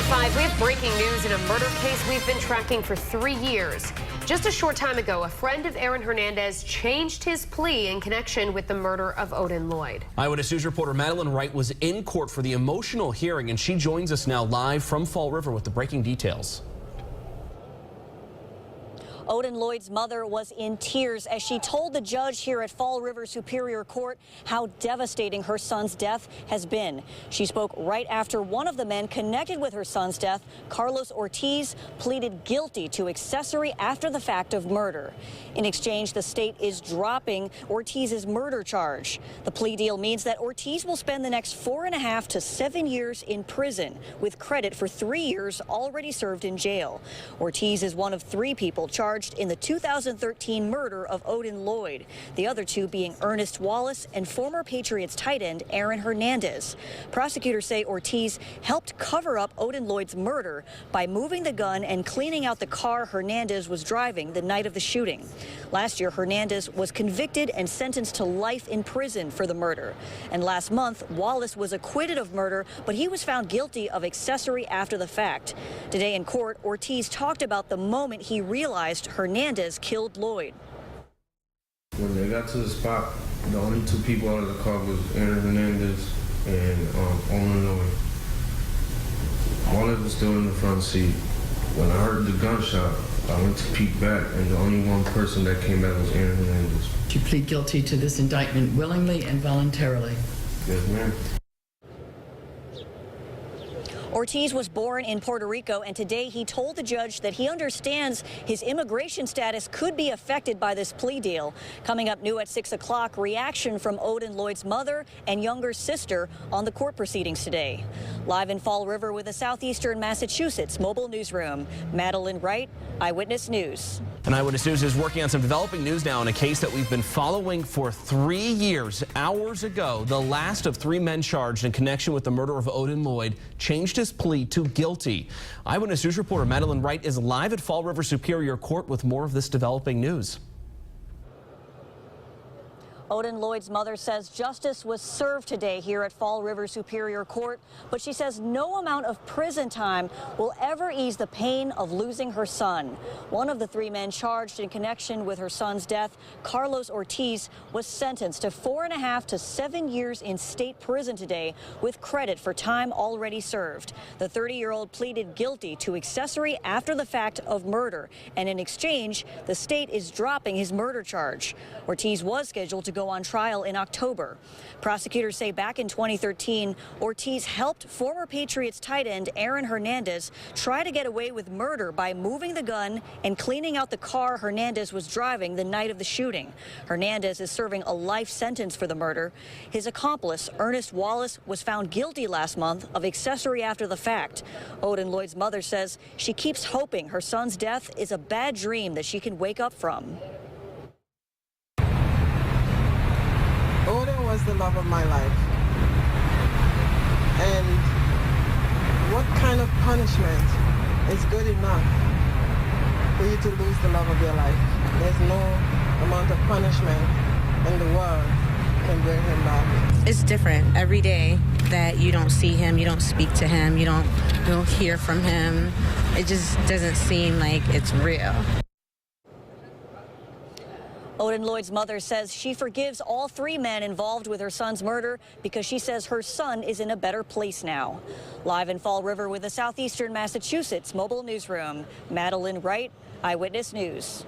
5, we have breaking news in a murder case we've been tracking for 3 years. Just a short time ago, a friend of Aaron Hernandez changed his plea in connection with the murder of Odin Lloyd. Eyewitness News reporter Madeleine Wright was in court for the emotional hearing, and she joins us now live from Fall River with the breaking details. Odin Lloyd's mother was in tears as she told the judge here at Fall River Superior Court how devastating her son's death has been. She spoke right after one of the men connected with her son's death, Carlos Ortiz, pleaded guilty to accessory after the fact of murder. In exchange, the state is dropping Ortiz's murder charge. The plea deal means that Ortiz will spend the next 4.5 to 7 years in prison, with credit for 3 years already served in jail. Ortiz is one of 3 people charged in the 2013 murder of Odin Lloyd, the other 2 being Ernest Wallace and former Patriots tight end Aaron Hernandez. Prosecutors say Ortiz helped cover up Odin Lloyd's murder by moving the gun and cleaning out the car Hernandez was driving the night of the shooting. Last year, Hernandez was convicted and sentenced to life in prison for the murder. And last month, Wallace was acquitted of murder, but he was found guilty of accessory after the fact. Today in court, Ortiz talked about the moment he realized Hernandez killed Lloyd. When they got to the spot, the only 2 people out of the car was Aaron Hernandez and Odin Lloyd. Wallace was still in the front seat. When I heard the gunshot, I went to peek back, and the only one person that came back was Aaron Hernandez. You plead guilty to this indictment willingly and voluntarily? Yes, ma'am. Ortiz was born in Puerto Rico, and today he told the judge that he understands his immigration status could be affected by this plea deal. Coming up new at 6 o'clock, reaction from Odin Lloyd's mother and younger sister on the court proceedings today. Live in Fall River with the Southeastern Massachusetts Mobile Newsroom, Madeleine Wright, Eyewitness News. And Eyewitness News is working on some developing news now in a case that we've been following for 3 years. Hours ago, the last of 3 men charged in connection with the murder of Odin Lloyd changed his plea to guilty. Eyewitness News reporter Madeleine Wright is live at Fall River Superior Court with more of this developing news. Odin Lloyd's mother says justice was served today here at Fall River Superior Court, but she says no amount of prison time will ever ease the pain of losing her son. One of the 3 men charged in connection with her son's death, Carlos Ortiz, was sentenced to 4.5 to 7 years in state prison today, with credit for time already served. The 30-year-old pleaded guilty to accessory after the fact of murder, and in exchange, the state is dropping his murder charge. Ortiz was scheduled to go on trial in October. Prosecutors say back in 2013, Ortiz helped former Patriots tight end Aaron Hernandez try to get away with murder by moving the gun and cleaning out the car Hernandez was driving the night of the shooting. Hernandez is serving a life sentence for the murder. His accomplice, Ernest Wallace, was found guilty last month of accessory after the fact. Odin Lloyd's mother says she keeps hoping her son's death is a bad dream that she can wake up from. Odin was the love of my life. And what kind of punishment is good enough for you to lose the love of your life? There's no amount of punishment in the world can bring him back. It's different every day that you don't see him, you don't speak to him, you don't hear from him. It just doesn't seem like it's real. Odin Lloyd's mother says she forgives all 3 men involved with her son's murder because she says her son is in a better place now. Live in Fall River with the Southeastern Massachusetts Mobile Newsroom, Madeleine Wright, Eyewitness News.